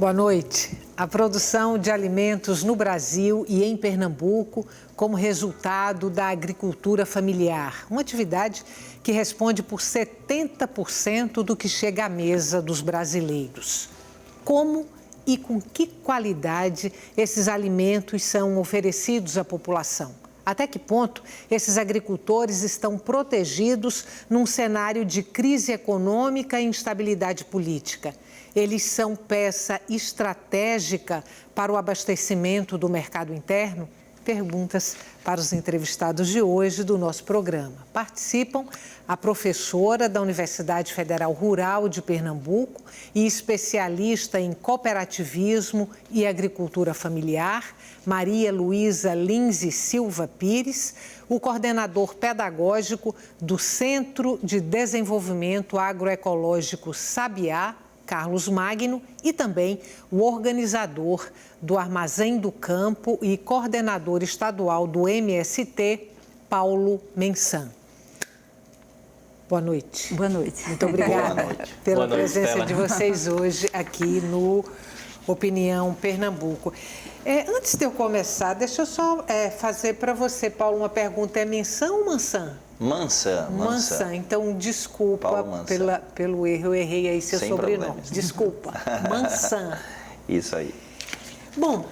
Boa noite. A produção de alimentos no Brasil e em Pernambuco como resultado da agricultura familiar, uma atividade que responde por 70% do que chega à mesa dos brasileiros. Como e com que qualidade esses alimentos são oferecidos à população? Até que ponto esses agricultores estão protegidos num cenário de crise econômica e instabilidade política? Eles são peça estratégica para o abastecimento do mercado interno? Perguntas para os entrevistados de hoje do nosso programa. Participam a professora da Universidade Federal Rural de Pernambuco e especialista em cooperativismo e agricultura familiar, Maria Luísa Lins e Silva Pires, o coordenador pedagógico do Centro de Desenvolvimento Agroecológico Sabiá, Carlos Magno, e também o organizador do Armazém do Campo e coordenador estadual do MST, Paulo Mensan. Boa noite. Boa noite. Muito obrigada pela presença de vocês hoje aqui no Opinião Pernambuco. Antes de eu começar, deixa eu só fazer para você, Paulo, uma pergunta. É Mensan ou Mansan? Mansan. Então, desculpa pelo erro, eu errei aí seu sobrenome. Problemas. Desculpa. Mansan. Isso aí. Bom,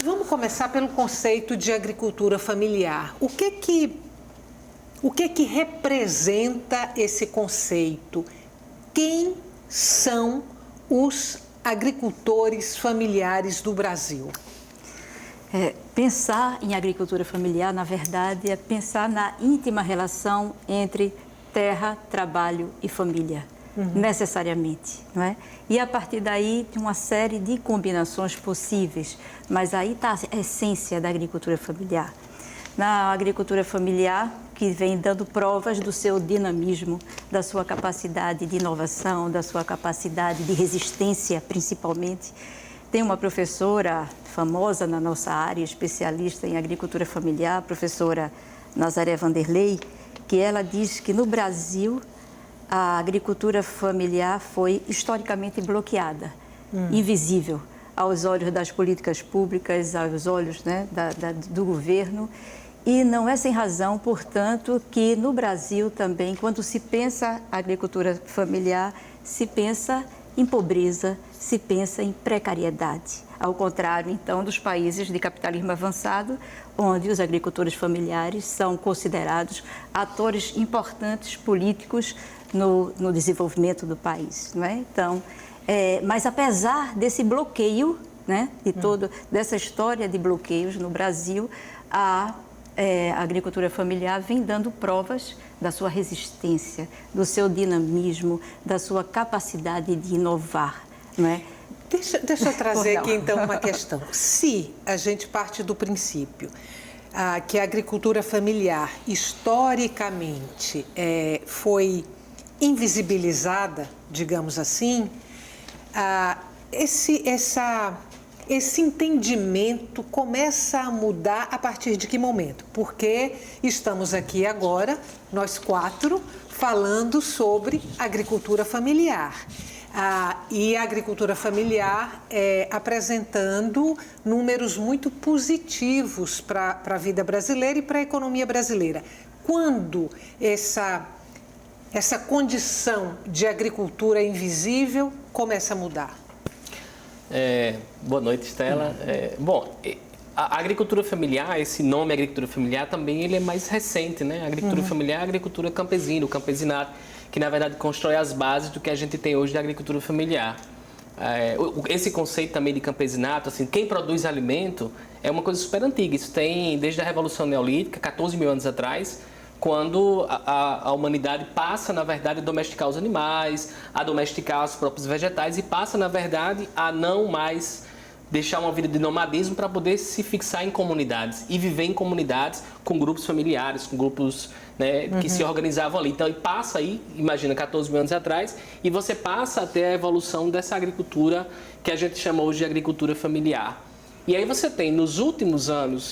vamos começar pelo conceito de agricultura familiar. O que que representa esse conceito? Quem são os agricultores familiares do Brasil? Pensar em agricultura familiar, na verdade, é pensar na íntima relação entre terra, trabalho e família, necessariamente, não é? E a partir daí tem uma série de combinações possíveis, mas aí está a essência da agricultura familiar. Na agricultura familiar, que vem dando provas do seu dinamismo, da sua capacidade de inovação, da sua capacidade de resistência, principalmente. Tem uma professora famosa na nossa área, especialista em agricultura familiar, a professora Nazaré Vanderlei, que ela diz que no Brasil a agricultura familiar foi historicamente bloqueada, invisível aos olhos das políticas públicas, aos olhos, né, do governo. E não é sem razão, portanto, que no Brasil também, quando se pensa agricultura familiar, se pensa em pobreza, se pensa em precariedade. Ao contrário, então, dos países de capitalismo avançado, onde os agricultores familiares são considerados atores importantes políticos no desenvolvimento do país, não é? Então, mas apesar desse bloqueio, né, de dessa história de bloqueios no Brasil, a agricultura familiar vem dando provas da sua resistência, do seu dinamismo, da sua capacidade de inovar, não é? Deixa eu trazer aqui, então, uma questão. Se a gente parte do princípio que a agricultura familiar, historicamente, foi invisibilizada, digamos assim, esse entendimento começa a mudar a partir de que momento? Porque estamos aqui agora, nós quatro, falando sobre agricultura familiar. E a agricultura familiar apresentando números muito positivos para a vida brasileira e para a economia brasileira. Quando essa condição de agricultura invisível começa a mudar? Boa noite, Estela. A agricultura familiar, esse nome agricultura familiar também ele é mais recente, né? A agricultura familiar é a agricultura campesina, o campesinato, que na verdade constrói as bases do que a gente tem hoje da agricultura familiar. Esse conceito também de campesinato, assim, quem produz alimento é uma coisa super antiga. Isso tem desde a Revolução Neolítica, 14 mil anos atrás, quando a humanidade passa, na verdade, a domesticar os animais, a domesticar os próprios vegetais e passa, na verdade, a não mais deixar uma vida de nomadismo para poder se fixar em comunidades e viver em comunidades com grupos familiares, com grupos, né, que se organizavam ali. Então, e passa aí, imagina, 14 mil anos atrás, e você passa até a evolução dessa agricultura que a gente chama hoje de agricultura familiar. E aí você tem, nos últimos anos,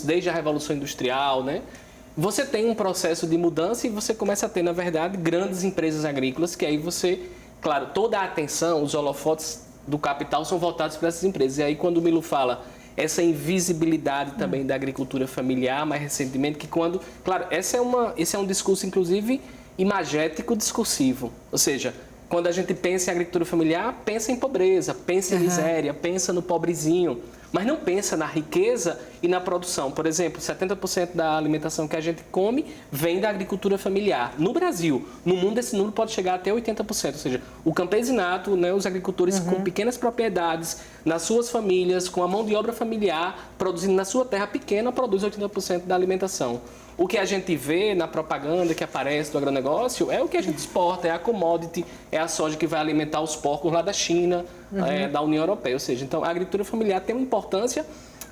desde a Revolução Industrial, né, você tem um processo de mudança e você começa a ter, na verdade, grandes empresas agrícolas, que aí você, claro, toda a atenção, os holofotes do capital são voltados para essas empresas. E aí, quando o Milo fala essa invisibilidade também da agricultura familiar, mais recentemente, que quando... Claro, esse é um discurso, inclusive, imagético discursivo. Ou seja, quando a gente pensa em agricultura familiar, pensa em pobreza, pensa em miséria, pensa no pobrezinho, mas não pensa na riqueza e na produção. Por exemplo, 70% da alimentação que a gente come vem da agricultura familiar. No Brasil, no mundo, esse número pode chegar até 80%. Ou seja, o campesinato, né, os agricultores com pequenas propriedades, nas suas famílias, com a mão de obra familiar, produzindo na sua terra pequena, produz 80% da alimentação. O que a gente vê na propaganda que aparece do agronegócio é o que a gente exporta, é a commodity, é a soja que vai alimentar os porcos lá da China, da União Europeia. Ou seja, então a agricultura familiar tem uma importância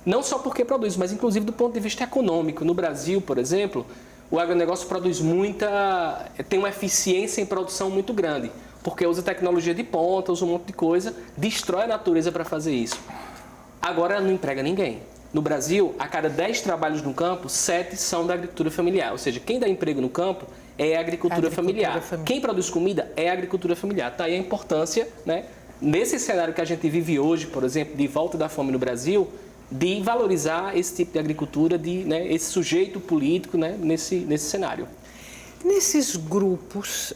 não só porque produz, mas inclusive do ponto de vista econômico. No Brasil, por exemplo, o agronegócio produz tem uma eficiência em produção muito grande, porque usa tecnologia de ponta, usa um monte de coisa, destrói a natureza para fazer isso. Agora não emprega ninguém. No Brasil, a cada 10 trabalhos no campo, 7 são da agricultura familiar. Ou seja, quem dá emprego no campo é a agricultura familiar. Quem produz comida é a agricultura familiar. Tá aí a importância, né, nesse cenário que a gente vive hoje, por exemplo, de volta da fome no Brasil, de valorizar esse tipo de agricultura, esse sujeito político, né, nesse cenário. Nesses grupos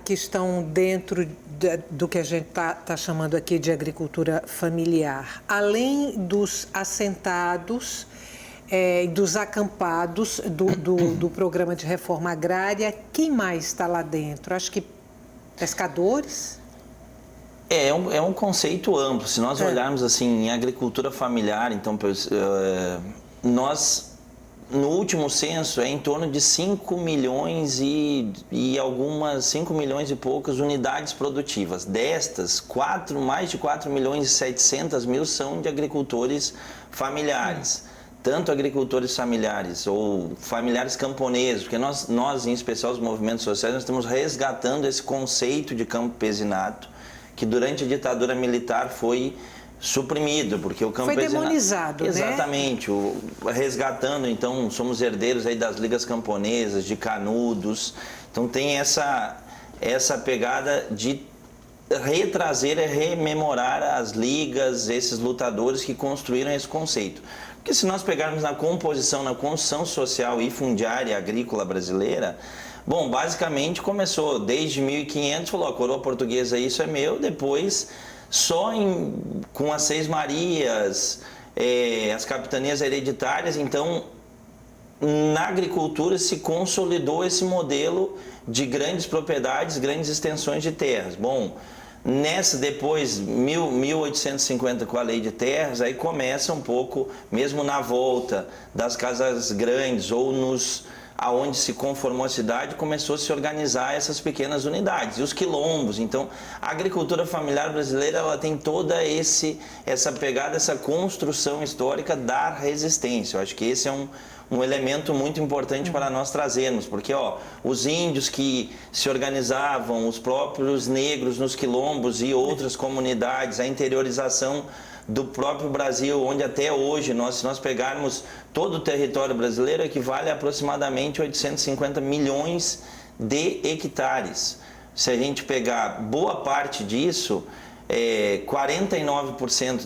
que estão dentro do que a gente está chamando aqui de agricultura familiar, além dos assentados e dos acampados do programa de reforma agrária, quem mais está lá dentro? Acho que pescadores? É um conceito amplo. Se nós olharmos assim em agricultura familiar, então nós... No último censo, é em torno de 5 milhões e algumas 5 milhões e poucas unidades produtivas. Destas, mais de 4 milhões e 700 mil são de agricultores familiares. Tanto agricultores familiares ou familiares camponeses, porque nós, em especial os movimentos sociais, nós estamos resgatando esse conceito de campesinato que durante a ditadura militar foi suprimido, porque o campesinato... Foi demonizado, exatamente, né? Resgatando, então, somos herdeiros aí das ligas camponesas, de Canudos, então tem essa pegada de retrazer e rememorar as ligas, esses lutadores que construíram esse conceito. Porque se nós pegarmos na construção social e fundiária agrícola brasileira, bom, basicamente começou desde 1500, falou, a coroa portuguesa, isso é meu, depois... Só com as Seis Marias, as capitanias hereditárias, então, na agricultura se consolidou esse modelo de grandes propriedades, grandes extensões de terras. Bom, depois, 1850, com a Lei de Terras, aí começa um pouco, mesmo na volta das casas grandes ou aonde se conformou a cidade, começou a se organizar essas pequenas unidades. E os quilombos. Então, a agricultura familiar brasileira ela tem toda essa pegada, essa construção histórica da resistência. Eu acho que esse é um elemento muito importante para nós trazermos, porque os índios que se organizavam, os próprios negros nos quilombos e outras comunidades, a interiorização do próprio Brasil, onde até hoje, se nós pegarmos todo o território brasileiro, equivale a aproximadamente 850 milhões de hectares. Se a gente pegar boa parte disso, 49%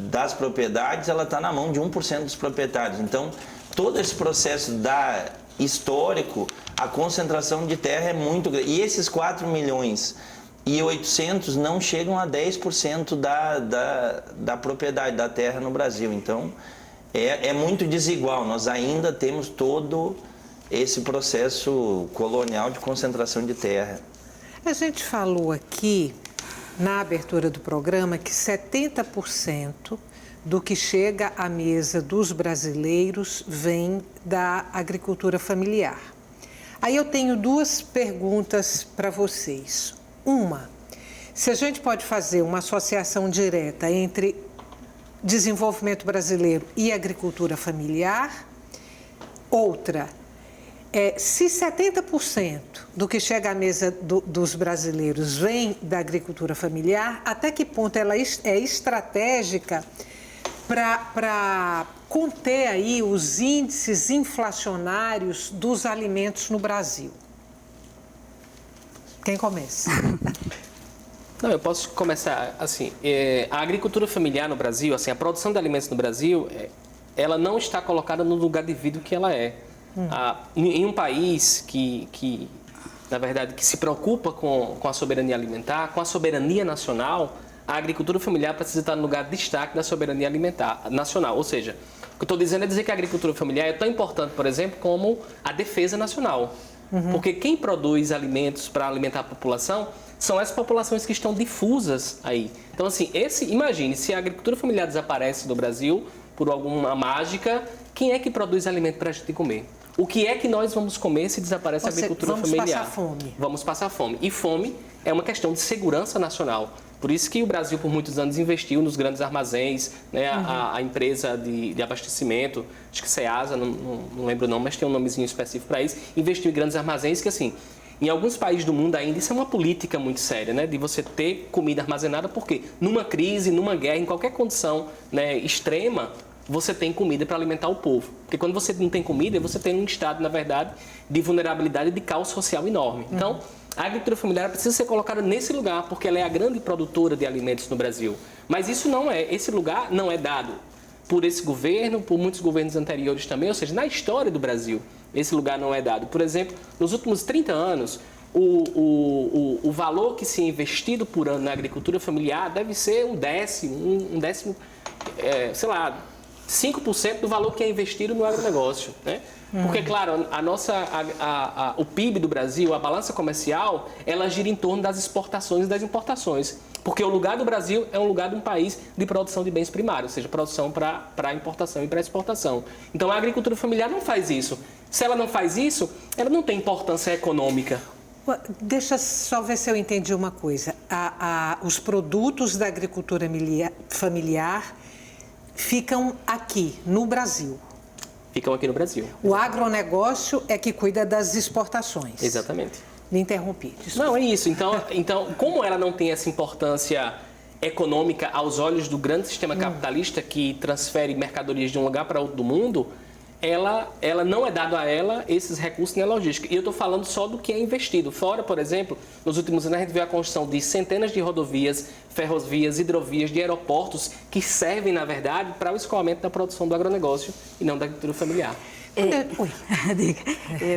das propriedades, ela está na mão de 1% dos proprietários. Então, todo esse processo histórico, a concentração de terra é muito grande. E esses 4 milhões e 800 não chegam a 10% da propriedade da terra no Brasil. Então, é muito desigual. Nós ainda temos todo esse processo colonial de concentração de terra. A gente falou aqui, na abertura do programa, que 70% do que chega à mesa dos brasileiros vem da agricultura familiar. Aí eu tenho 2 perguntas para vocês. Uma, se a gente pode fazer uma associação direta entre desenvolvimento brasileiro e agricultura familiar. Outra, se 70% do que chega à mesa dos brasileiros vem da agricultura familiar, até que ponto ela é estratégica para conter aí os índices inflacionários dos alimentos no Brasil? Quem começa? Não, eu posso começar assim. A agricultura familiar no Brasil, assim, a produção de alimentos no Brasil, ela não está colocada no lugar devido que ela é. Em um país na verdade, que se preocupa com a soberania alimentar, com a soberania nacional, a agricultura familiar precisa estar no lugar de destaque da soberania alimentar nacional. Ou seja, o que eu estou dizendo é dizer que a agricultura familiar é tão importante, por exemplo, como a defesa nacional. Porque quem produz alimentos para alimentar a população são as populações que estão difusas aí. Então, assim, imagine, se a agricultura familiar desaparece do Brasil por alguma mágica, quem é que produz alimento para a gente comer? O que é que nós vamos comer se desaparece a agricultura familiar? Vamos passar fome. Vamos passar fome. E fome é uma questão de segurança nacional. Por isso que o Brasil, por muitos anos, investiu nos grandes armazéns, né? A empresa de abastecimento, acho que Ceasa, não lembro o nome, mas tem um nomezinho específico para isso, investiu em grandes armazéns que, assim, em alguns países do mundo ainda, isso é uma política muito séria, né? De você ter comida armazenada, porque numa crise, numa guerra, em qualquer condição, né, extrema, você tem comida para alimentar o povo. Porque quando você não tem comida, você tem um estado, na verdade, de vulnerabilidade e de caos social enorme. Então, a agricultura familiar precisa ser colocada nesse lugar, porque ela é a grande produtora de alimentos no Brasil. Mas esse lugar não é dado por esse governo, por muitos governos anteriores também, ou seja, na história do Brasil, esse lugar não é dado. Por exemplo, nos últimos 30 anos, o valor que se é investido por ano na agricultura familiar deve ser um décimo, sei lá, 5% do valor que é investido no agronegócio, né? Porque, claro, o PIB do Brasil, a balança comercial, ela gira em torno das exportações e das importações. Porque o lugar do Brasil é um lugar de um país de produção de bens primários, ou seja, produção para importação e para exportação. Então, a agricultura familiar não faz isso. Se ela não faz isso, ela não tem importância econômica. Deixa só ver se eu entendi uma coisa. Os produtos da agricultura familiar ficam aqui, no Brasil. Ficam aqui no Brasil. O agronegócio é que cuida das exportações. Exatamente. Me interrompi. Desculpa. Não, é isso. Então, como ela não tem essa importância econômica aos olhos do grande sistema capitalista que transfere mercadorias de um lugar para outro do mundo, ela não é dado a ela esses recursos na logística. E eu estou falando só do que é investido. Fora, por exemplo, nos últimos anos a gente vê a construção de centenas de rodovias, ferrovias, hidrovias, de aeroportos que servem, na verdade, para o escoamento da produção do agronegócio e não da agricultura familiar.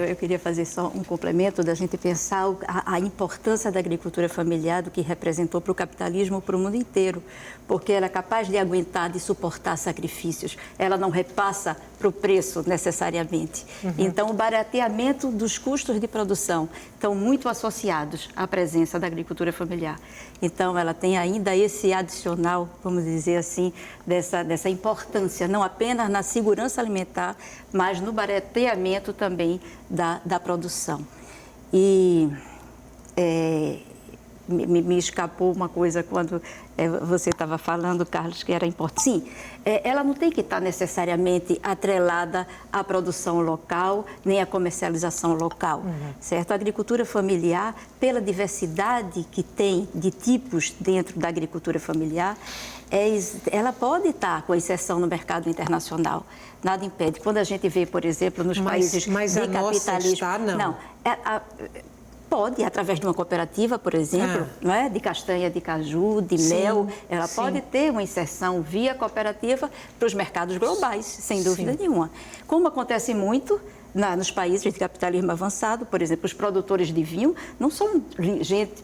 Eu queria fazer só um complemento da gente pensar a importância da agricultura familiar, do que representou para o capitalismo, para o mundo inteiro, porque ela é capaz de aguentar, de suportar sacrifícios, ela não repassa para o preço necessariamente. Então, o barateamento dos custos de produção estão muito associados à presença da agricultura familiar. Então, ela tem ainda esse adicional, vamos dizer assim, dessa importância, não apenas na segurança alimentar, mas no barateamento também da produção. E me escapou uma coisa quando você estava falando, Carlos, que era importante. Sim, ela não tem que estar necessariamente atrelada à produção local, nem à comercialização local, certo? A agricultura familiar, pela diversidade que tem de tipos dentro da agricultura familiar, ela pode estar com exceção no mercado internacional. Nada impede. Quando a gente vê, por exemplo, nos países de capitalismo... Está, não. Pode, através de uma cooperativa, por exemplo, não é? De castanha, de caju, de mel, ela pode ter uma inserção via cooperativa para os mercados globais, sem dúvida nenhuma. Como acontece muito nos países de capitalismo avançado, por exemplo, os produtores de vinho não são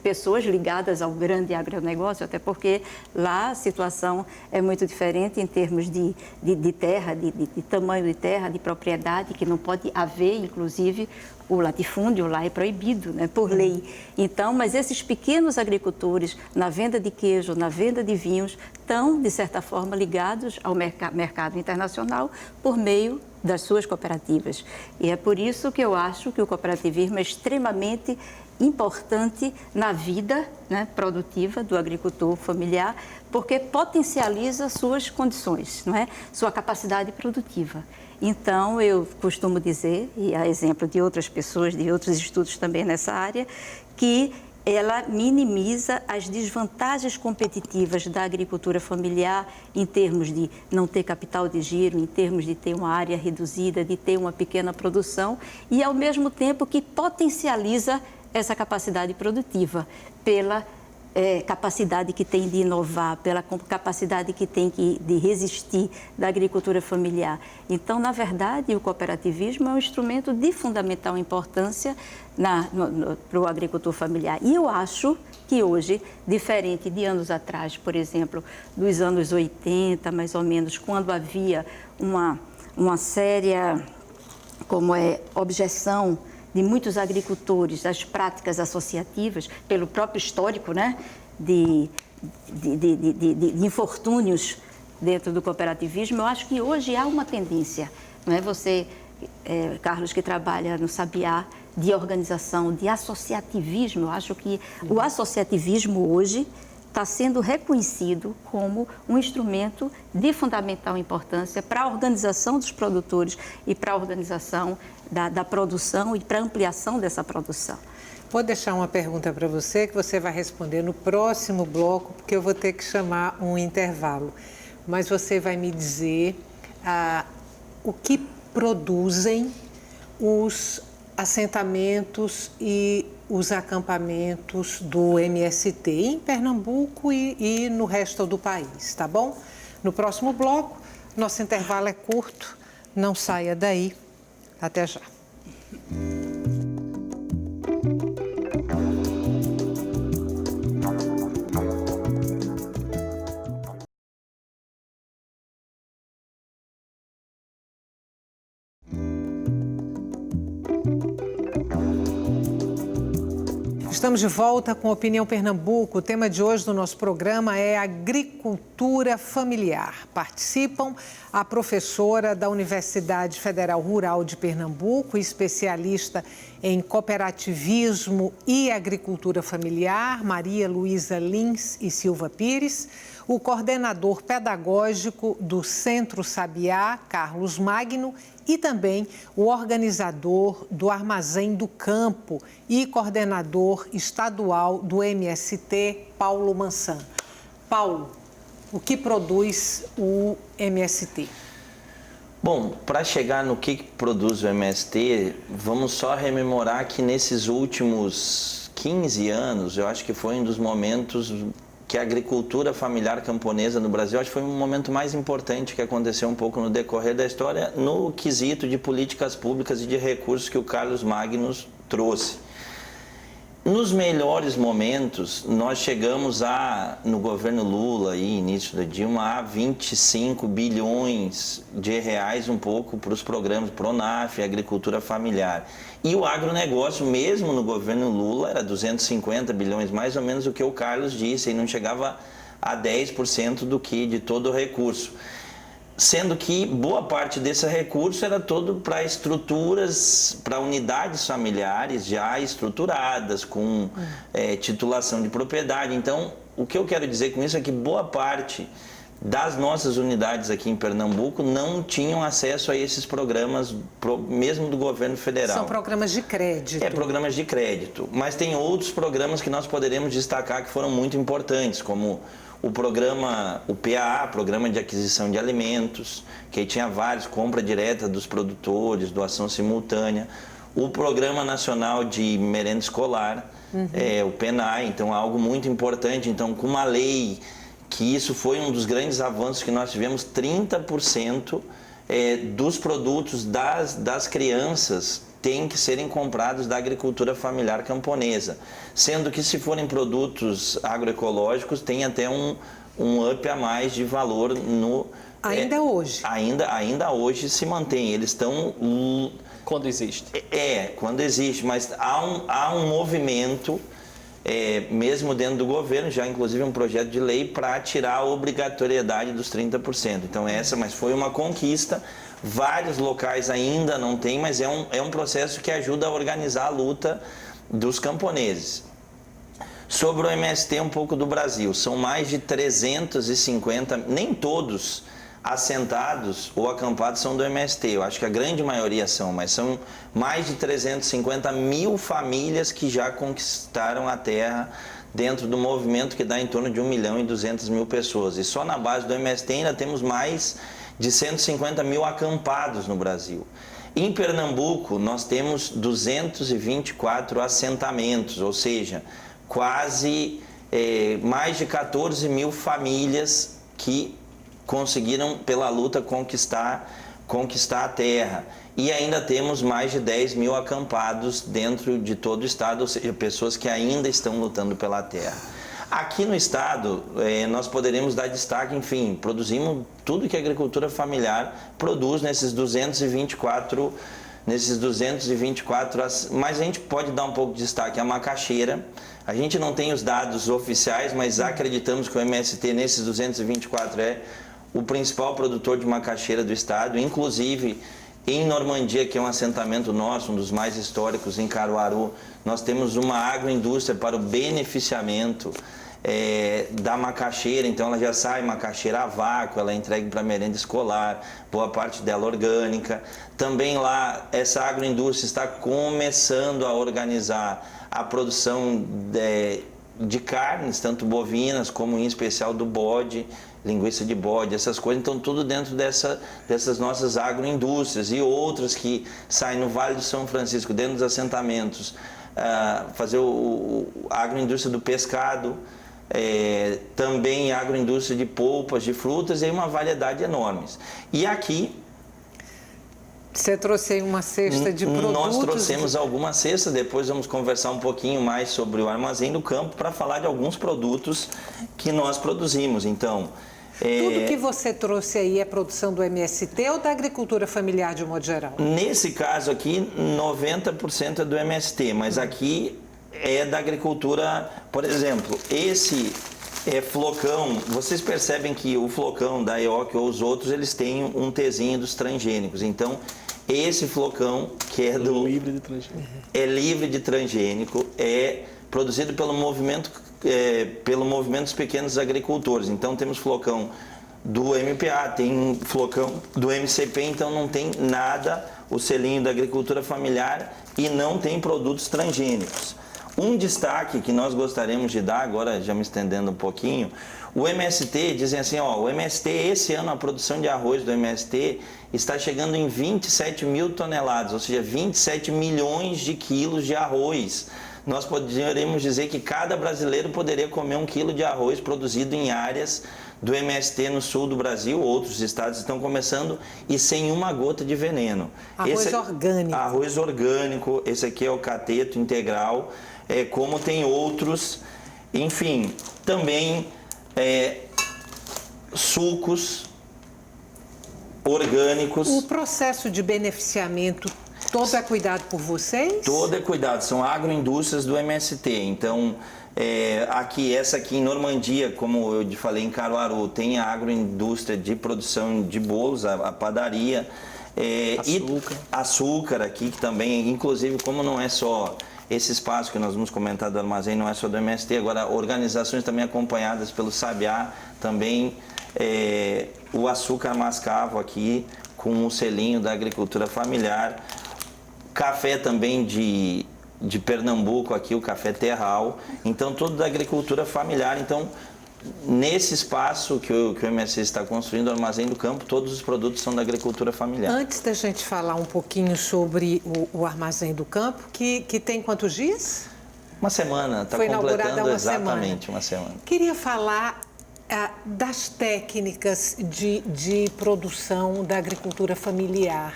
pessoas ligadas ao grande agronegócio, até porque lá a situação é muito diferente em termos de terra, de tamanho de terra, de propriedade, que não pode haver, inclusive, o latifúndio lá é proibido, né, por lei. Então, mas esses pequenos agricultores, na venda de queijo, na venda de vinhos, estão, de certa forma, ligados ao mercado internacional por meio das suas cooperativas. E é por isso que eu acho que o cooperativismo é extremamente importante na vida, né, produtiva do agricultor familiar, porque potencializa suas condições, não é? Sua capacidade produtiva. Então, eu costumo dizer, e a exemplo de outras pessoas, de outros estudos também nessa área, que ela minimiza as desvantagens competitivas da agricultura familiar em termos de não ter capital de giro, em termos de ter uma área reduzida, de ter uma pequena produção e, ao mesmo tempo, que potencializa essa capacidade produtiva pela capacidade que tem de inovar, pela capacidade que tem de resistir da agricultura familiar. Então, na verdade, o cooperativismo é um instrumento de fundamental importância para o agricultor familiar. E eu acho que hoje, diferente de anos atrás, por exemplo, dos anos 80, mais ou menos, quando havia uma séria objeção de muitos agricultores às práticas associativas, pelo próprio histórico, né, de infortúnios dentro do cooperativismo, eu acho que hoje há uma tendência, não é? Você, Carlos, que trabalha no Sabiá, de organização, de associativismo, eu acho que o associativismo hoje está sendo reconhecido como um instrumento de fundamental importância para a organização dos produtores e para a organização da produção e para a ampliação dessa produção. Vou deixar uma pergunta para você que você vai responder no próximo bloco, porque eu vou ter que chamar um intervalo. Mas você vai me dizer o que produzem os assentamentos e os acampamentos do MST em Pernambuco e no resto do país, tá bom? No próximo bloco, nosso intervalo é curto, não saia daí. Até já. Estamos de volta com Opinião Pernambuco. O tema de hoje do nosso programa é agricultura familiar. Participam a professora da Universidade Federal Rural de Pernambuco, especialista em cooperativismo e agricultura familiar, Maria Luísa Lins e Silva Pires, o coordenador pedagógico do Centro Sabiá, Carlos Magno, e também o organizador do Armazém do Campo e coordenador estadual do MST, Paulo Mansan. Paulo, o que produz o MST? Bom, para chegar no que produz o MST, vamos só rememorar que nesses últimos 15 anos, eu acho que foi um dos momentos que a agricultura familiar camponesa no Brasil, acho que foi um momento mais importante que aconteceu um pouco no decorrer da história, no quesito de políticas públicas e de recursos que o Carlos Magnus trouxe. Nos melhores momentos, nós chegamos no governo Lula, aí, início da Dilma, a 25 bilhões de reais um pouco para os programas Pronaf, agricultura familiar. E o agronegócio, mesmo no governo Lula, era 250 bilhões, mais ou menos o que o Carlos disse, e não chegava a 10% de todo o recurso. Sendo que boa parte desse recurso era todo para estruturas, para unidades familiares já estruturadas, com titulação de propriedade. Então, o que eu quero dizer com isso é que boa parte das nossas unidades aqui em Pernambuco não tinham acesso a esses programas, mesmo do governo federal. São programas de crédito. Programas de crédito. Mas tem outros programas que nós poderemos destacar que foram muito importantes, como o programa, o PAA, Programa de Aquisição de Alimentos, que aí tinha vários, compra direta dos produtores, doação simultânea. O Programa Nacional de Merenda Escolar, o PENAI, então algo muito importante. Então, com uma lei, que isso foi um dos grandes avanços que nós tivemos, 30% dos produtos das crianças têm que serem comprados da agricultura familiar camponesa, sendo que se forem produtos agroecológicos tem até um up a mais de valor no... Ainda hoje? Ainda hoje se mantém, eles estão... Quando existe? Quando existe, mas há um movimento, mesmo dentro do governo, já inclusive um projeto de lei para tirar a obrigatoriedade dos 30%. Então mas foi uma conquista. Vários locais ainda não tem, mas é um processo que ajuda a organizar a luta dos camponeses. Sobre o MST, um pouco do Brasil. São mais de 350, nem todos assentados ou acampados são do MST. Eu acho que a grande maioria são, mas são mais de 350 mil famílias que já conquistaram a terra dentro do movimento que dá em torno de 1.200.000 pessoas. E só na base do MST ainda temos mais de 150 mil acampados no Brasil. Em Pernambuco, nós temos 224 assentamentos, ou seja, quase mais de 14 mil famílias que conseguiram, pela luta, conquistar a terra. E ainda temos mais de 10 mil acampados dentro de todo o estado, ou seja, pessoas que ainda estão lutando pela terra. Aqui no estado, nós poderíamos dar destaque, enfim, produzimos tudo que a agricultura familiar produz nesses 224, mas a gente pode dar um pouco de destaque à macaxeira. A gente não tem os dados oficiais, mas acreditamos que o MST nesses 224 é o principal produtor de macaxeira do estado, inclusive em Normandia, que é um assentamento nosso, um dos mais históricos, em Caruaru, nós temos uma agroindústria para o beneficiamento da macaxeira. Então ela já sai macaxeira a vácuo, ela é entregue para merenda escolar, boa parte dela orgânica. Também lá, essa agroindústria está começando a organizar a produção de carnes, tanto bovinas como em especial do bode, linguiça de bode, essas coisas. Então tudo dentro dessas nossas agroindústrias e outras que saem no Vale do São Francisco, dentro dos assentamentos, fazer a agroindústria do pescado, também a agroindústria de polpas, de frutas, e uma variedade enorme. E aqui você trouxe aí uma cesta de produtos. Nós trouxemos algumas cestas, depois vamos conversar um pouquinho mais sobre o Armazém do Campo para falar de alguns produtos que nós produzimos. Então, tudo que você trouxe aí é produção do MST ou da agricultura familiar de um modo geral? Nesse caso aqui, 90% é do MST, mas aqui é da agricultura. Por exemplo, esse flocão, vocês percebem que o flocão da EOC ou os outros, eles têm um Tzinho dos transgênicos. Então, esse flocão, que é livre de transgênico, é produzido pelo movimento dos pequenos agricultores. Então temos flocão do MPA, tem flocão do MCP, então não tem nada, o selinho da agricultura familiar, e não tem produtos transgênicos. Um destaque que nós gostaríamos de dar, agora já me estendendo um pouquinho, o MST, dizem assim, o MST, esse ano a produção de arroz do MST está chegando em 27 mil toneladas, ou seja, 27 milhões de quilos de arroz. Nós poderíamos dizer que cada brasileiro poderia comer 1 quilo de arroz produzido em áreas do MST no sul do Brasil. Outros estados estão começando, e sem uma gota de veneno. Arroz orgânico. Arroz orgânico, esse aqui é o cateto integral, como tem outros, enfim, também sucos orgânicos. O processo de beneficiamento todo é cuidado por vocês? Todo é cuidado, são agroindústrias do MST. Então, essa aqui em Normandia, como eu falei, em Caruaru, tem a agroindústria de produção de bolos, a padaria. Açúcar aqui, que também, inclusive, como não é só esse espaço que nós vamos comentar do armazém, não é só do MST, agora organizações também acompanhadas pelo Sabiá, também o açúcar mascavo aqui, com o selinho da agricultura familiar. Café também de Pernambuco aqui, o café terral. Então, tudo da agricultura familiar. Então, nesse espaço que o MST está construindo, o Armazém do Campo, todos os produtos são da agricultura familiar. Antes da gente falar um pouquinho sobre o Armazém do Campo, que tem quantos dias? Uma semana, está completando exatamente uma semana. Queria falar das técnicas de produção da agricultura familiar.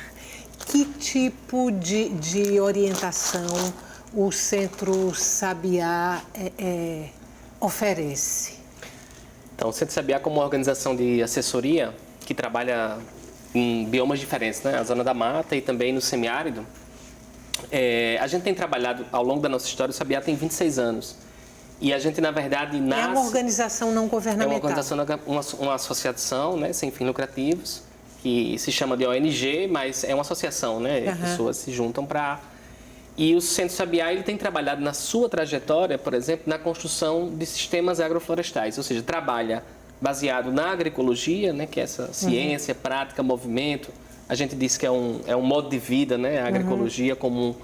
Que tipo de orientação o Centro Sabiá oferece? Então, o Centro Sabiá, como uma organização de assessoria que trabalha em biomas diferentes, né? A zona da mata e também no semiárido, a gente tem trabalhado ao longo da nossa história. O Sabiá tem 26 anos. E a gente, na verdade, nasce... É uma organização não governamental. É uma organização, uma associação, né, sem fins lucrativos, que se chama de ONG, mas é uma associação, né? Uhum. Pessoas se juntam para... E o Centro Sabiá, ele tem trabalhado na sua trajetória, por exemplo, na construção de sistemas agroflorestais, ou seja, trabalha baseado na agroecologia, né, que é essa ciência, prática, movimento. A gente diz que é um modo de vida, né, a agroecologia comum,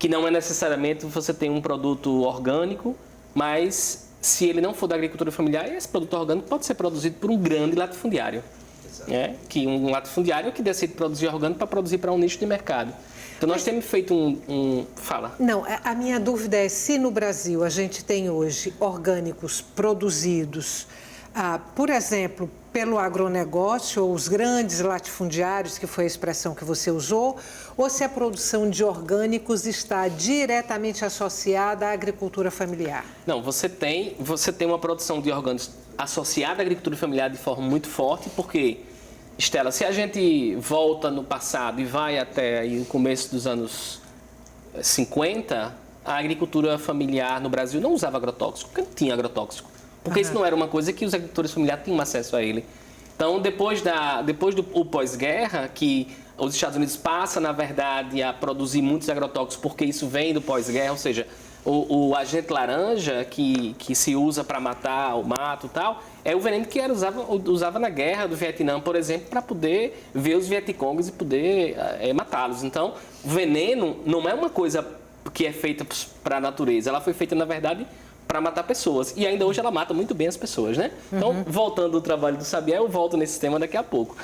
que não é necessariamente você tem um produto orgânico, mas se ele não for da agricultura familiar, esse produto orgânico pode ser produzido por um grande latifundiário. que um latifundiário que decide produzir orgânico para produzir para um nicho de mercado. Então, nós temos feito Fala. Não, a minha dúvida é se no Brasil a gente tem hoje orgânicos produzidos, por exemplo, pelo agronegócio ou os grandes latifundiários, que foi a expressão que você usou, ou se a produção de orgânicos está diretamente associada à agricultura familiar? Não, você tem uma produção de orgânicos associada à agricultura familiar de forma muito forte, porque, Estela, se a gente volta no passado e vai até aí o começo dos anos 50, a agricultura familiar no Brasil não usava agrotóxico, porque não tinha agrotóxico. Porque isso não era uma coisa que os agricultores familiares tinham acesso a ele. Então, depois do pós-guerra, que os Estados Unidos passam, na verdade, a produzir muitos agrotóxicos, porque isso vem do pós-guerra, ou seja, o agente laranja que se usa para matar o mato e tal, é o veneno que usava na guerra do Vietnã, por exemplo, para poder ver os vietcongues e poder matá-los. Então, o veneno não é uma coisa que é feita para a natureza, ela foi feita, na verdade, para matar pessoas. E ainda hoje ela mata muito bem as pessoas, né? Então, voltando ao trabalho do Sabiá, eu volto nesse tema daqui a pouco.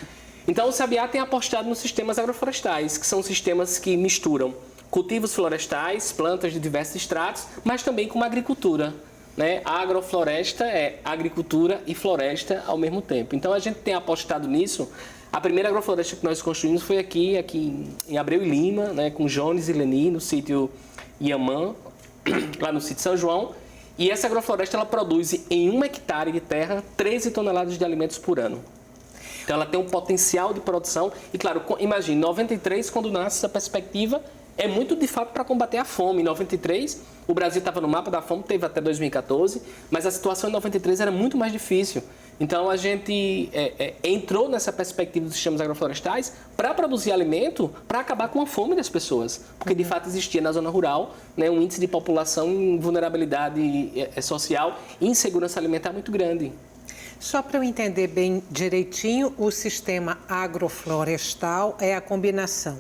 Então, o Sabiá tem apostado nos sistemas agroflorestais, que são sistemas que misturam cultivos florestais, plantas de diversos estratos, mas também com uma agricultura, né? A agrofloresta é agricultura e floresta ao mesmo tempo. Então, a gente tem apostado nisso. A primeira agrofloresta que nós construímos foi aqui em Abreu e Lima, né? Com Jones e Leni, no sítio Iamã, lá no sítio São João. E essa agrofloresta ela produz em 1 hectare de terra 13 toneladas de alimentos por ano. Então ela tem um potencial de produção. E claro, imagine, em 93, quando nasce essa perspectiva, é muito de fato para combater a fome. Em 93, o Brasil estava no mapa da fome, teve até 2014, mas a situação em 93 era muito mais difícil. Então a gente entrou nessa perspectiva dos sistemas agroflorestais para produzir alimento, para acabar com a fome das pessoas. Porque de fato existia na zona rural, né, um índice de população em vulnerabilidade social e insegurança alimentar muito grande. Só para eu entender bem direitinho, o sistema agroflorestal é a combinação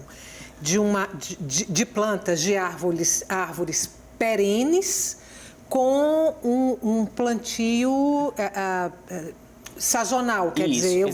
de plantas, de árvores perenes com um plantio sazonal, quer dizer,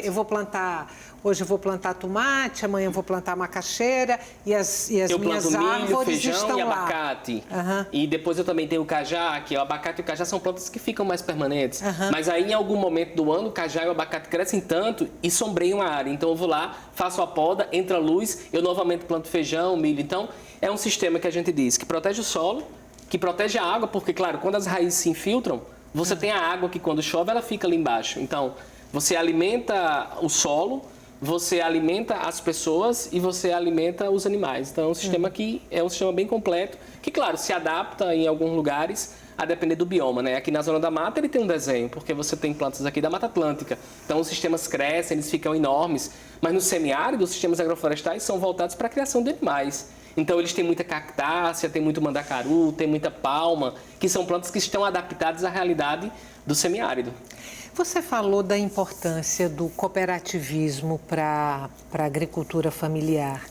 eu vou plantar, hoje eu vou plantar tomate, amanhã eu vou plantar macaxeira e as minhas árvores milho, feijão estão e lá. abacate. E depois eu também tenho o cajá, que o abacate e o cajá são plantas que ficam mais permanentes. Mas aí em algum momento do ano o cajá e o abacate crescem tanto e sombreiam a área. Então eu vou lá, faço a poda, entra a luz, eu novamente planto feijão, milho. Então é um sistema que a gente diz que protege o solo, que protege a água, porque claro, quando as raízes se infiltram, você tem a água que quando chove ela fica ali embaixo. Então, você alimenta o solo, você alimenta as pessoas e você alimenta os animais. Então, é um sistema que é um sistema bem completo, que claro, se adapta em alguns lugares a depender do bioma, né? Aqui na Zona da Mata ele tem um desenho, porque você tem plantas aqui da Mata Atlântica. Então, os sistemas crescem, eles ficam enormes. Mas no semiárido, os sistemas agroflorestais são voltados para a criação de animais. Então, eles têm muita cactácea, tem muito mandacaru, tem muita palma, que são plantas que estão adaptadas à realidade do semiárido. Você falou da importância do cooperativismo para a agricultura familiar.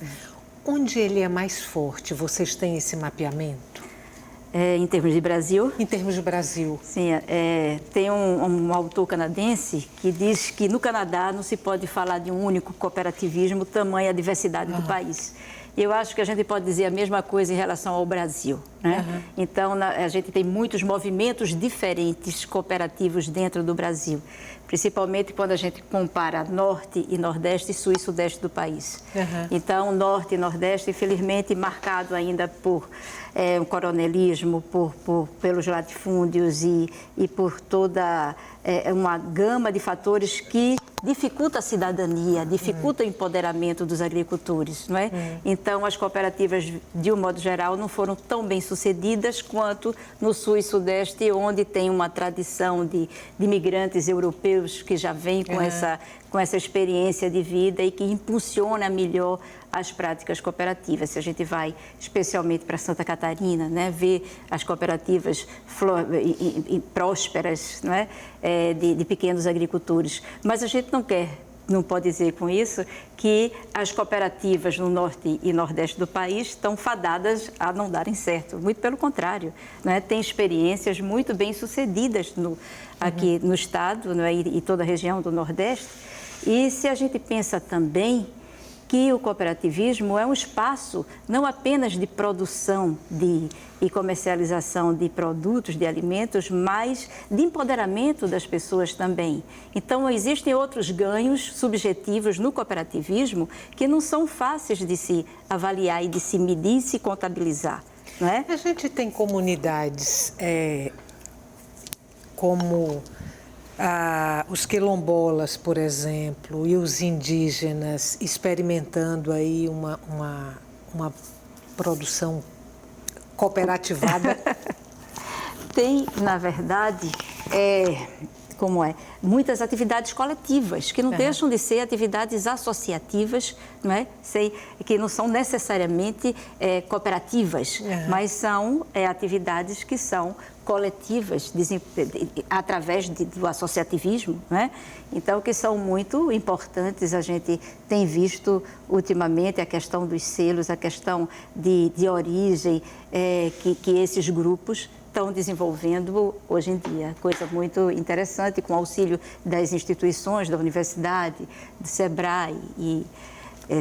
Onde ele é mais forte? Vocês têm esse mapeamento? Em termos de Brasil? Em termos de Brasil. Sim, tem um autor canadense que diz que no Canadá não se pode falar de um único cooperativismo, tamanha a diversidade do país. Eu acho que a gente pode dizer a mesma coisa em relação ao Brasil, né? Então, a gente tem muitos movimentos diferentes cooperativos dentro do Brasil, principalmente quando a gente compara Norte e Nordeste, Sul e Sudeste do país. Então, Norte e Nordeste, infelizmente, marcado ainda por um coronelismo, pelos latifúndios e por toda uma gama de fatores que dificulta a cidadania, dificulta o empoderamento dos agricultores, não é? Então, as cooperativas, de um modo geral, não foram tão bem sucedidas quanto no Sul e Sudeste, onde tem uma tradição de imigrantes europeus que já vêm com essa experiência de vida e que impulsiona melhor as práticas cooperativas. Se a gente vai especialmente para Santa Catarina, né, ver as cooperativas prósperas, não é? De pequenos agricultores. Mas a gente não pode dizer com isso que as cooperativas no Norte e Nordeste do país estão fadadas a não darem certo. Muito pelo contrário, não é? Tem experiências muito bem sucedidas aqui no Estado, não é? E toda a região do Nordeste. E se a gente pensa também que o cooperativismo é um espaço não apenas de produção e comercialização de produtos, de alimentos, mas de empoderamento das pessoas também. Então, existem outros ganhos subjetivos no cooperativismo que não são fáceis de se avaliar e de se medir e se contabilizar, não é? A gente tem comunidades como os quilombolas, por exemplo, e os indígenas experimentando aí uma produção cooperativada. Tem, na verdade, muitas atividades coletivas, que não deixam de ser atividades associativas, não é? Que não são necessariamente cooperativas, mas são atividades que são coletivas, através do associativismo, não é? Então, que são muito importantes. A gente tem visto ultimamente a questão dos selos, a questão de origem, que esses grupos estão desenvolvendo hoje em dia. Coisa muito interessante, com o auxílio das instituições, da universidade, do SEBRAE e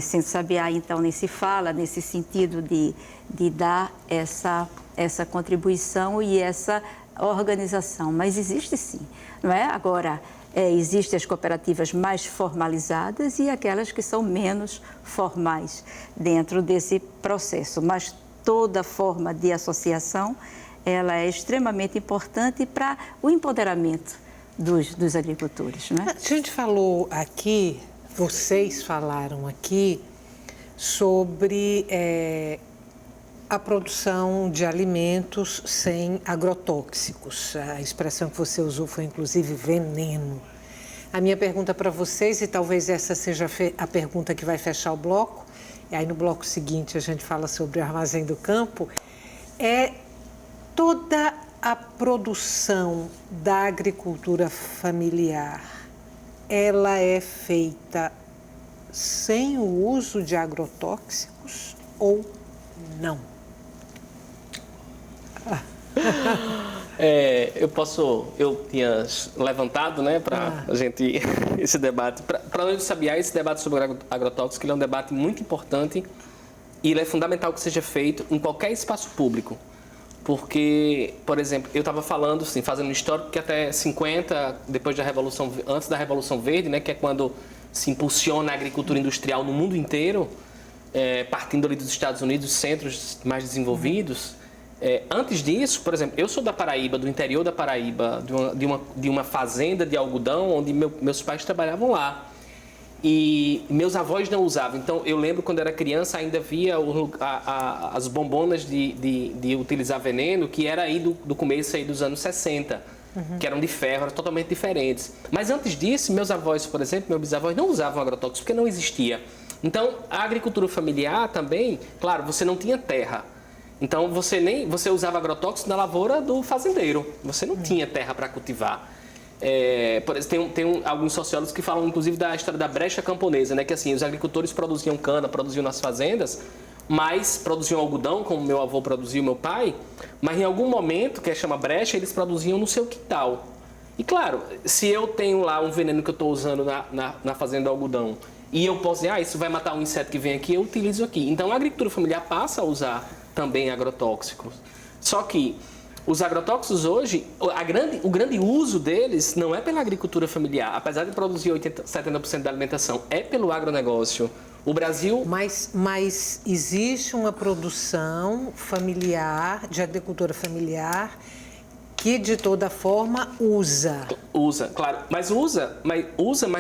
Centro Sabiá, então, nem se fala nesse sentido de dar essa contribuição e essa organização. Mas existe sim, não é? Agora, existem as cooperativas mais formalizadas e aquelas que são menos formais dentro desse processo. Mas toda forma de associação, ela é extremamente importante para o empoderamento dos agricultores, não é? A gente falou aqui, vocês falaram aqui, sobre a produção de alimentos sem agrotóxicos. A expressão que você usou foi, inclusive, veneno. A minha pergunta para vocês, e talvez essa seja a pergunta que vai fechar o bloco, e aí no bloco seguinte a gente fala sobre o Armazém do Campo, toda a produção da agricultura familiar, ela é feita sem o uso de agrotóxicos ou não? Eu tinha levantado, né, para a gente, esse debate, para além do Sabiá, esse debate sobre agrotóxicos, ele é um debate muito importante e ele é fundamental que seja feito em qualquer espaço público. Porque, por exemplo, eu estava falando, assim, fazendo um histórico que até 50, depois da Revolução, antes da Revolução Verde, né, que é quando se impulsiona a agricultura industrial no mundo inteiro, partindo ali dos Estados Unidos, centros mais desenvolvidos. Antes disso, por exemplo, eu sou da Paraíba, do interior da Paraíba, de uma fazenda de algodão, onde meus pais trabalhavam lá. E meus avós não usavam. Então, eu lembro quando era criança, ainda via as bombonas de utilizar veneno, que era aí do começo aí dos anos 60, que eram de ferro, eram totalmente diferentes. Mas antes disso, meus avós, por exemplo, meus bisavós não usavam agrotóxicos, porque não existia. Então, a agricultura familiar também, claro, você não tinha terra. Então, você usava agrotóxicos na lavoura do fazendeiro. Você não tinha terra para cultivar. Por exemplo, tem alguns sociólogos que falam, inclusive, da história da brecha camponesa, né? Que assim, os agricultores produziam cana, produziam nas fazendas, mas produziam algodão, como meu avô produziu, meu pai, mas em algum momento, que chama brecha, eles produziam no seu quintal. E claro, se eu tenho lá um veneno que eu estou usando na fazenda do algodão, e eu posso dizer, isso vai matar um inseto que vem aqui, eu utilizo aqui. Então, a agricultura familiar passa a usar também agrotóxicos. Só que os agrotóxicos hoje, o grande uso deles não é pela agricultura familiar, apesar de produzir 70% da alimentação, é pelo agronegócio. O Brasil... Mas existe uma produção familiar, de agricultura familiar, que de toda forma usa. Usa, claro. Mas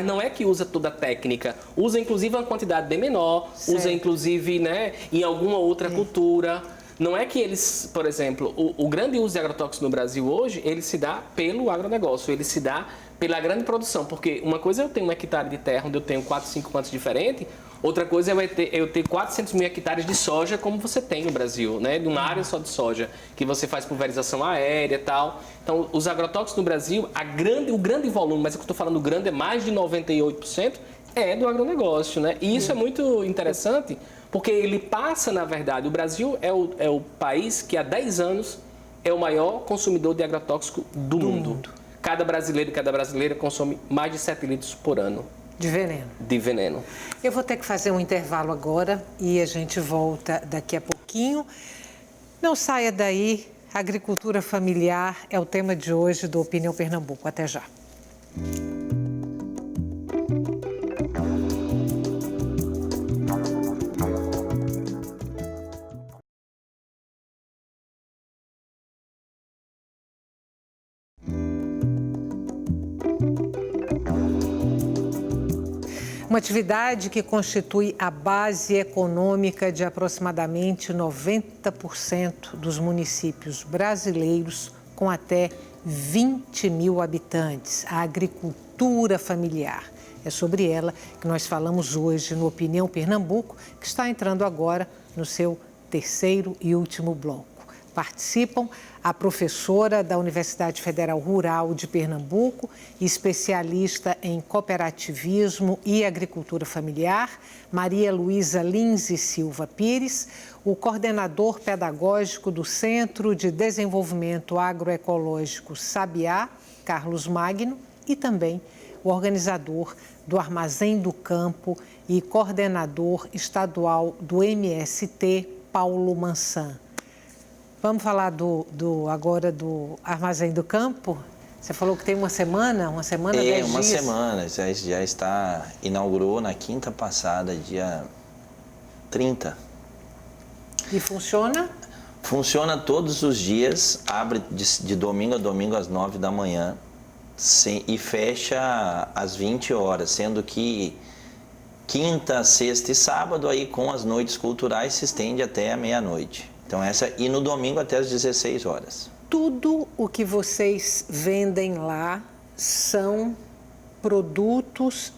não é que usa toda a técnica. Usa inclusive uma quantidade bem menor, certo. Usa inclusive, né, em alguma outra cultura. Não é que eles, por exemplo, o grande uso de agrotóxicos no Brasil hoje, ele se dá pelo agronegócio, ele se dá pela grande produção. Porque uma coisa é eu ter 1 hectare de terra onde eu tenho 4, 5 plantas diferentes, outra coisa é eu ter 400 mil hectares de soja, como você tem no Brasil, né? De uma área só de soja, que você faz pulverização aérea e tal. Então, os agrotóxicos no Brasil, o grande volume, mas o que eu estou falando grande é mais de 98%, é do agronegócio, né? E isso é muito interessante, porque ele passa, na verdade, o Brasil é o país que há 10 anos é o maior consumidor de agrotóxico do mundo. Cada brasileiro e cada brasileira consome mais de 7 litros por ano. De veneno. De veneno. Eu vou ter que fazer um intervalo agora e a gente volta daqui a pouquinho. Não saia daí, agricultura familiar é o tema de hoje do Opinião Pernambuco. Até já. Uma atividade que constitui a base econômica de aproximadamente 90% dos municípios brasileiros com até 20 mil habitantes, a agricultura familiar. É sobre ela que nós falamos hoje no Opinião Pernambuco, que está entrando agora no seu terceiro e último bloco. Participam a professora da Universidade Federal Rural de Pernambuco, especialista em cooperativismo e agricultura familiar, Maria Luísa Lins e Silva Pires, o coordenador pedagógico do Centro de Desenvolvimento Agroecológico Sabiá, Carlos Magno, e também o organizador do Armazém do Campo e coordenador estadual do MST, Paulo Mansan. Vamos falar agora do Armazém do Campo? Você falou que tem uma semana, 10 dias? Uma semana, já inaugurou na quinta passada, dia 30. E funciona? Funciona todos os dias, abre de domingo a domingo às 9 da manhã e fecha às 20 horas, sendo que quinta, sexta e sábado, aí com as noites culturais, se estende até a meia-noite. Então e no domingo até às 16 horas. Tudo o que vocês vendem lá são produtos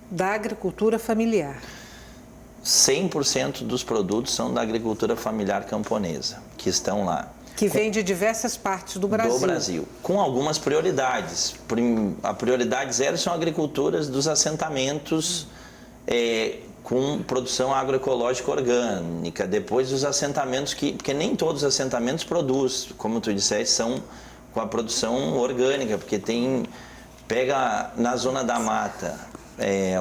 da agricultura familiar? 100% dos produtos são da agricultura familiar camponesa, que estão lá. Que vem de diversas partes do Brasil. Do Brasil, com algumas prioridades. A prioridade zero são agriculturas dos assentamentos com produção agroecológica orgânica. Depois os assentamentos porque nem todos os assentamentos produzem, como tu disseste, são com a produção orgânica, porque pega na zona da mata,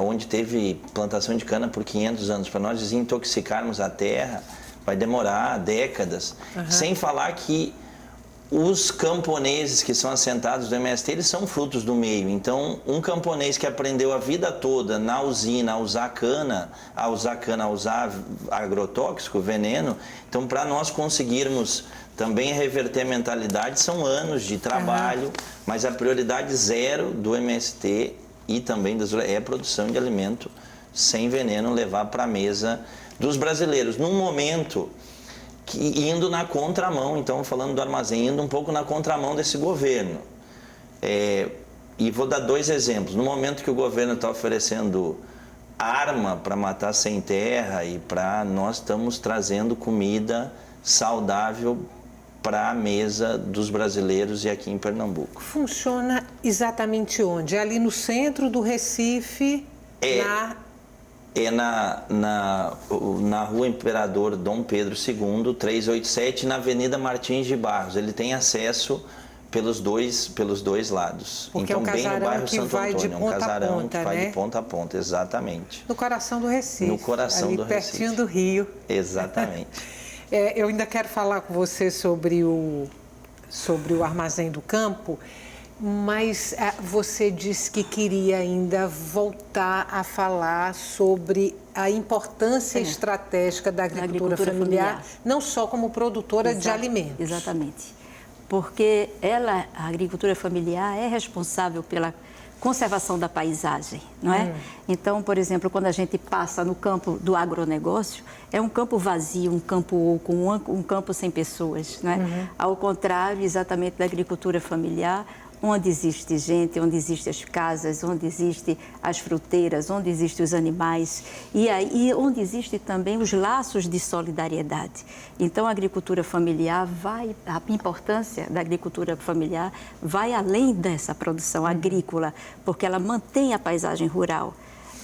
onde teve plantação de cana por 500 anos, para nós desintoxicarmos a terra, vai demorar décadas. Uhum. Sem falar que os camponeses que são assentados do MST, eles são frutos do meio. Então, um camponês que aprendeu a vida toda na usina a usar agrotóxico, veneno, então para nós conseguirmos também reverter a mentalidade, são anos de trabalho, mas a prioridade zero do MST e também é a produção de alimento sem veneno, levar para a mesa dos brasileiros, num momento indo na contramão, então falando do armazém, indo um pouco na contramão desse governo. E vou dar 2 exemplos. No momento que o governo está oferecendo arma para matar sem terra nós estamos trazendo comida saudável para a mesa dos brasileiros e aqui em Pernambuco. Funciona exatamente onde? É ali no centro do Recife, na Rua Imperador Dom Pedro II, 387, na Avenida Martins de Barros. Ele tem acesso pelos dois lados. Porque então, é um bem no bairro Santo Antônio. É um casarão que vai de ponta a ponta, exatamente. No coração do Recife. No coração do Recife. Pertinho do Rio. Exatamente. Eu ainda quero falar com você sobre o Armazém do Campo, mas você disse que queria ainda voltar a falar sobre a importância estratégica da agricultura familiar, não só como produtora de alimentos. Exatamente. Porque a agricultura familiar, é responsável pela conservação da paisagem, não é? Então, por exemplo, quando a gente passa no campo do agronegócio, é um campo vazio, um campo oco, um campo sem pessoas, não é? Ao contrário, exatamente, da agricultura familiar, onde existe gente, onde existem as casas, onde existem as fruteiras, onde existem os animais e onde existem também os laços de solidariedade. Então, a agricultura familiar a importância da agricultura familiar vai além dessa produção agrícola, porque ela mantém a paisagem rural.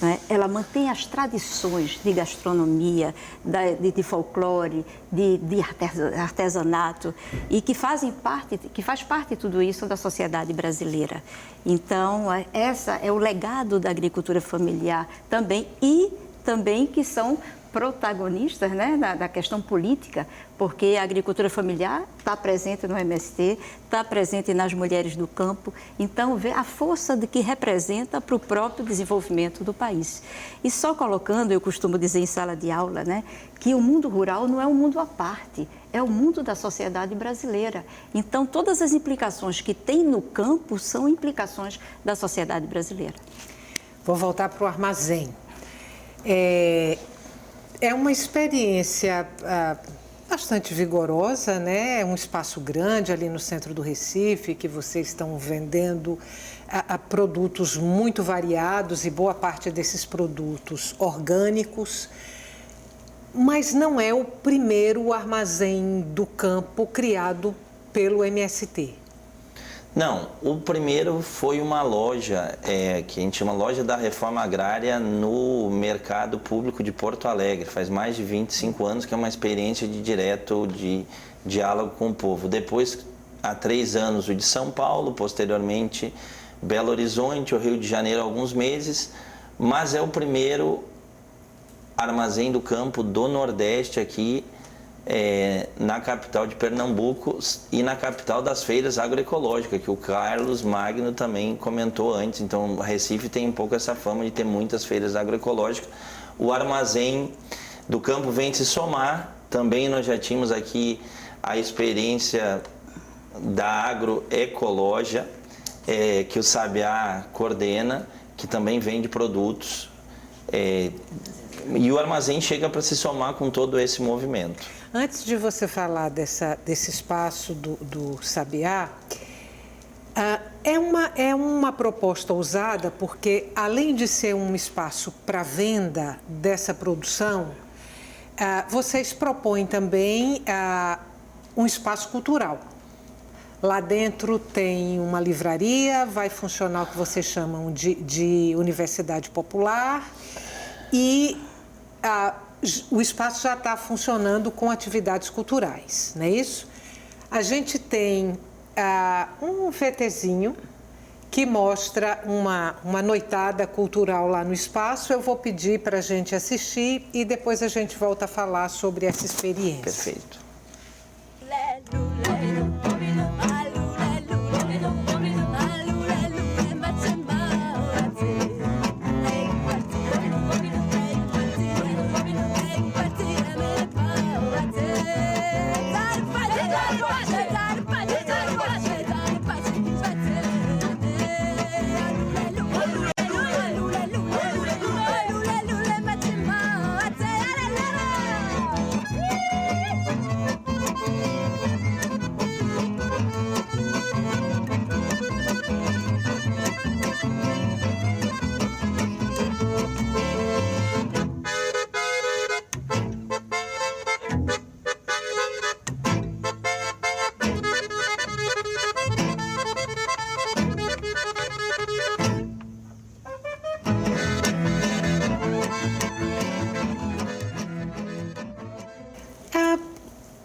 né? Ela mantém as tradições de gastronomia, de folclore, de artesanato e que faz parte de tudo isso da sociedade brasileira. Então, essa é o legado da agricultura familiar também e também que são protagonistas, né, da questão política, porque a agricultura familiar está presente no MST, está presente nas mulheres do campo, então vê a força de que representa para o próprio desenvolvimento do país. E só colocando, eu costumo dizer em sala de aula, né, que o mundo rural não é um mundo à parte, é o mundo da sociedade brasileira. Então, todas as implicações que tem no campo são implicações da sociedade brasileira. Vou voltar para o armazém. É uma experiência bastante vigorosa, né? É um espaço grande ali no centro do Recife, que vocês estão vendendo produtos muito variados e boa parte desses produtos orgânicos. Mas não é o primeiro armazém do campo criado pelo MST. Não, o primeiro foi uma loja, que a gente chama Loja da Reforma Agrária no Mercado Público de Porto Alegre. Faz mais de 25 anos que é uma experiência de diálogo com o povo. Depois, há 3 anos, o de São Paulo, posteriormente Belo Horizonte, o Rio de Janeiro há alguns meses, mas é o primeiro armazém do campo do Nordeste aqui, na capital de Pernambuco e na capital das feiras agroecológicas, que o Carlos Magno também comentou antes. Então, o Recife tem um pouco essa fama de ter muitas feiras agroecológicas. O armazém do campo vem se somar. Também nós já tínhamos aqui a experiência da agroecologia, que o Sabiá coordena, que também vende produtos. E o armazém chega para se somar com todo esse movimento. Antes de você falar desse espaço do Sabiá, é uma proposta ousada, porque além de ser um espaço para venda dessa produção, vocês propõem também um espaço cultural. Lá dentro tem uma livraria, vai funcionar o que vocês chamam de universidade popular e o espaço já está funcionando com atividades culturais, não é isso? A gente tem um VTzinho que mostra uma noitada cultural lá no espaço. Eu vou pedir para a gente assistir e depois a gente volta a falar sobre essa experiência. Perfeito.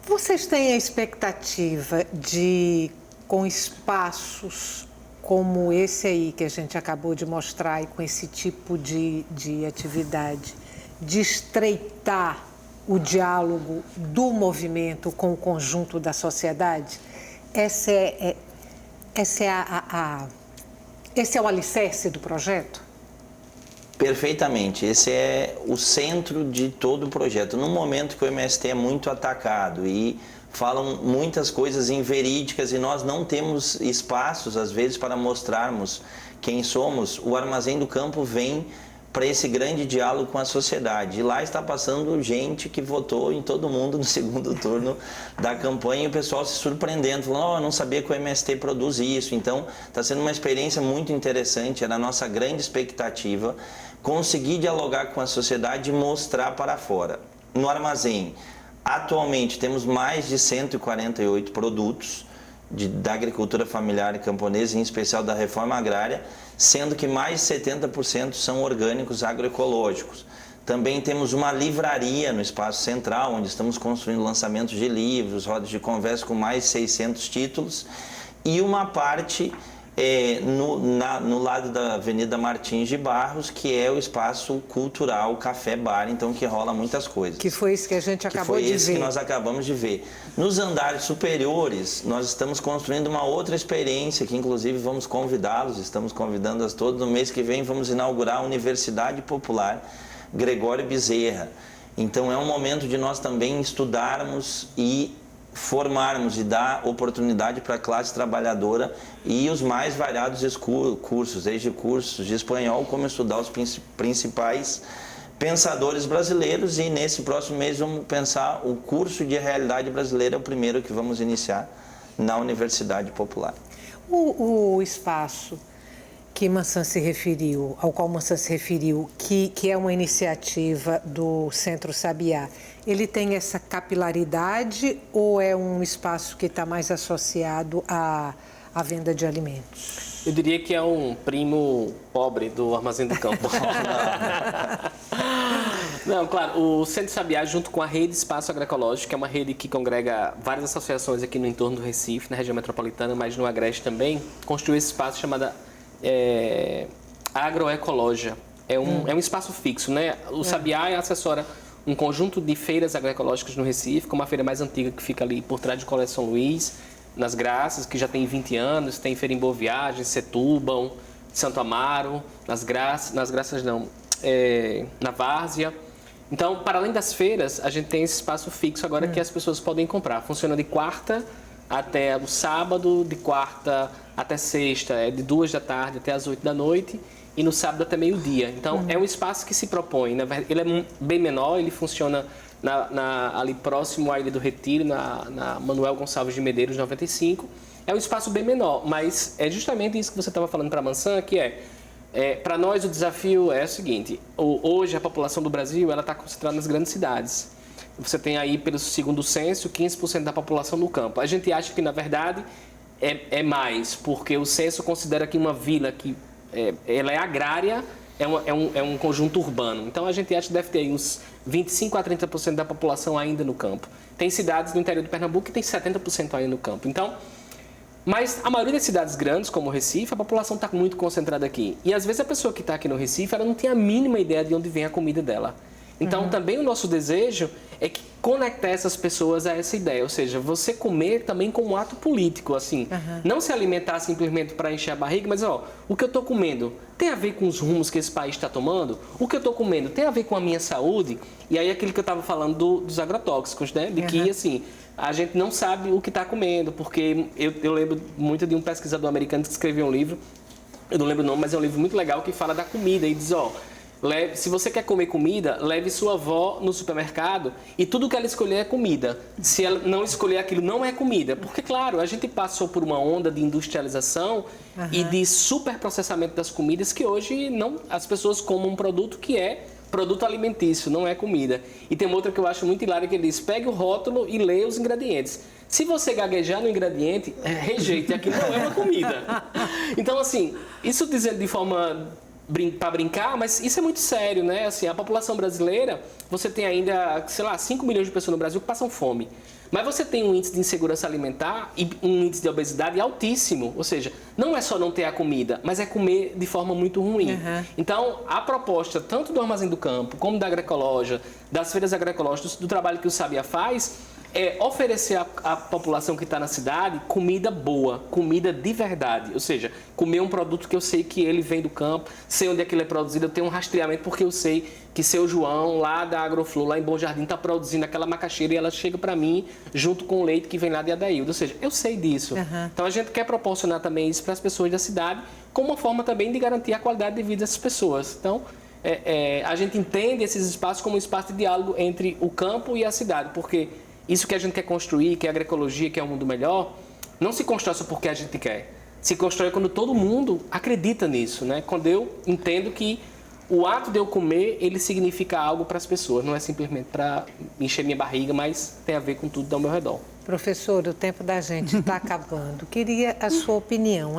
Vocês têm a expectativa de, com espaços como esse aí que a gente acabou de mostrar e com esse tipo de atividade, de estreitar o diálogo do movimento com o conjunto da sociedade? Esse é o alicerce do projeto? Perfeitamente, esse é o centro de todo o projeto. No momento que o MST é muito atacado e falam muitas coisas inverídicas e nós não temos espaços, às vezes, para mostrarmos quem somos, o Armazém do Campo vem para esse grande diálogo com a sociedade. E lá está passando gente que votou em todo mundo no segundo turno da campanha e o pessoal se surpreendendo, falando, não sabia que o MST produz isso. Então, está sendo uma experiência muito interessante, era a nossa grande expectativa, conseguir dialogar com a sociedade e mostrar para fora. No armazém, atualmente temos mais de 148 produtos da agricultura familiar e camponesa, em especial da reforma agrária, sendo que mais de 70% são orgânicos agroecológicos. Também temos uma livraria no Espaço Central, onde estamos construindo lançamentos de livros, rodas de conversa com mais de 600 títulos, e uma parte no lado da Avenida Martins de Barros, que é o espaço cultural Café Bar, então que rola muitas coisas. Que foi isso que a gente acabou de ver. Foi esse que nós acabamos de ver. Nos andares superiores, nós estamos construindo uma outra experiência, que inclusive vamos convidá-los, estamos convidando a todos. No mês que vem vamos inaugurar a Universidade Popular Gregório Bezerra. Então é um momento de nós também estudarmos e formarmos e dar oportunidade para a classe trabalhadora e os mais variados cursos, desde cursos de espanhol, como estudar os principais pensadores brasileiros, e nesse próximo mês vamos pensar o curso de realidade brasileira, o primeiro que vamos iniciar na Universidade Popular. O espaço que Mansan se referiu, ao qual Mansan se referiu, que é uma iniciativa do Centro Sabiá, ele tem essa capilaridade ou é um espaço que está mais associado à venda de alimentos? Eu diria que é um primo pobre do Armazém do Campo. Não, claro, o Centro Sabiá, junto com a Rede Espaço Agroecológico, que é uma rede que congrega várias associações aqui no entorno do Recife, na região metropolitana, mas no Agreste também, construiu esse espaço chamado Agroecologia. É um espaço fixo, né? O Sabiá assessora um conjunto de feiras agroecológicas no Recife, como a feira mais antiga que fica ali por trás de Colégio São Luís, nas Graças, que já tem 20 anos, tem feira em Boa Viagem, Setúbal, Santo Amaro, na Várzea. Então, para além das feiras, a gente tem esse espaço fixo agora que as pessoas podem comprar. Funciona de quarta até o sábado, de quarta até sexta, de 2 da tarde até as 8 da noite, e no sábado até meio-dia. Então, é um espaço que se propõe. Na verdade, ele é bem menor, ele funciona ali próximo à Ilha do Retiro, na Manuel Gonçalves de Medeiros, 95. É um espaço bem menor, mas é justamente isso que você estava falando para a Mansan, que para nós o desafio é o seguinte: hoje a população do Brasil está concentrada nas grandes cidades. Você tem aí, pelo segundo censo, 15% da população no campo. A gente acha que, na verdade, é mais, porque o censo considera que uma vila que ela é agrária, é um conjunto urbano. Então, a gente acha que deve ter uns 25% a 30% da população ainda no campo. Tem cidades no interior de Pernambuco que tem 70% ainda no campo. Então, mas a maioria das cidades grandes, como o Recife, a população está muito concentrada aqui. E, às vezes, a pessoa que está aqui no Recife, ela não tem a mínima ideia de onde vem a comida dela. Então, também o nosso desejo é que conectar essas pessoas a essa ideia, ou seja, você comer também como um ato político, assim, não se alimentar simplesmente para encher a barriga, mas o que eu estou comendo tem a ver com os rumos que esse país está tomando? O que eu estou comendo tem a ver com a minha saúde? E aí aquilo que eu estava falando dos agrotóxicos, né? De que, assim, a gente não sabe o que está comendo, porque eu lembro muito de um pesquisador americano que escreveu um livro, eu não lembro o nome, mas é um livro muito legal que fala da comida e diz, se você quer comer comida, leve sua avó no supermercado e tudo que ela escolher é comida. Se ela não escolher aquilo, não é comida. Porque, claro, a gente passou por uma onda de industrialização e de superprocessamento das comidas que hoje as pessoas comem um produto que é produto alimentício, não é comida. E tem uma outra que eu acho muito hilária que ele diz, pegue o rótulo e leia os ingredientes. Se você gaguejar no ingrediente, rejeite, aquilo não é uma comida. Então, assim, isso dizendo de forma para brincar, mas isso é muito sério, né? Assim, a população brasileira, você tem ainda, 5 milhões de pessoas no Brasil que passam fome. Mas você tem um índice de insegurança alimentar e um índice de obesidade altíssimo. Ou seja, não é só não ter a comida, mas é comer de forma muito ruim. Então, a proposta tanto do Armazém do Campo, como da agroecologia, das feiras agroecológicas, do trabalho que o Sabiá faz, é oferecer à população que está na cidade comida boa, comida de verdade. Ou seja, comer um produto que eu sei que ele vem do campo, sei onde é que ele é produzido, eu tenho um rastreamento porque eu sei que seu João, lá da Agroflor, lá em Bom Jardim, está produzindo aquela macaxeira e ela chega para mim junto com o leite que vem lá de Adaildo. Ou seja, eu sei disso. Então, a gente quer proporcionar também isso para as pessoas da cidade, como uma forma também de garantir a qualidade de vida dessas pessoas. Então, a gente entende esses espaços como um espaço de diálogo entre o campo e a cidade, porque isso que a gente quer construir, que é a agroecologia, que é um mundo melhor, não se constrói só porque a gente quer. Se constrói quando todo mundo acredita nisso, né? Quando eu entendo que o ato de eu comer, ele significa algo para as pessoas. Não é simplesmente para encher minha barriga, mas tem a ver com tudo ao meu redor. Professor, o tempo da gente está acabando. Queria a sua opinião.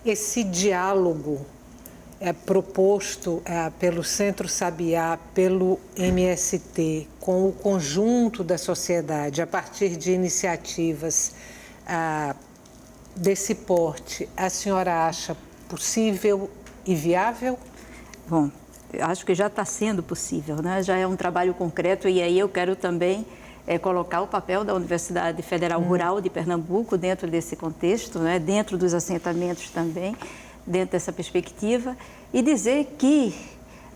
Esse diálogo proposto pelo Centro Sabiá, pelo MST, com o conjunto da sociedade, a partir de iniciativas desse porte, a senhora acha possível e viável? Bom, eu acho que já está sendo possível, né? Já é um trabalho concreto e aí eu quero também colocar o papel da Universidade Federal Rural de Pernambuco dentro desse contexto, né? Dentro dos assentamentos também, dentro dessa perspectiva, e dizer que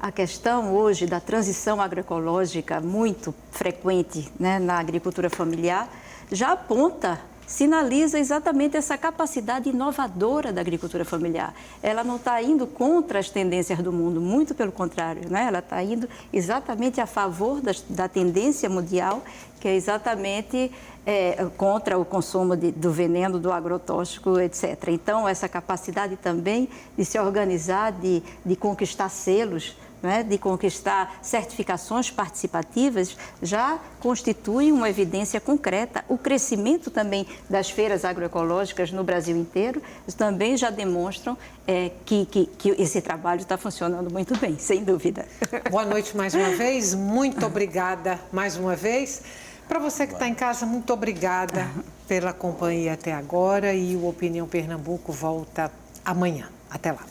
a questão hoje da transição agroecológica muito frequente, né, na agricultura familiar já aponta, sinaliza exatamente essa capacidade inovadora da agricultura familiar. Ela não está indo contra as tendências do mundo, muito pelo contrário, né? Ela está indo exatamente a favor da tendência mundial, que é exatamente contra o consumo do veneno, do agrotóxico, etc. Então, essa capacidade também de se organizar, de conquistar selos, né, de conquistar certificações participativas, já constitui uma evidência concreta. O crescimento também das feiras agroecológicas no Brasil inteiro também já demonstram que esse trabalho está funcionando muito bem, sem dúvida. Boa noite mais uma vez, muito obrigada mais uma vez. Para você que está em casa, muito obrigada pela companhia até agora e o Opinião Pernambuco volta amanhã. Até lá.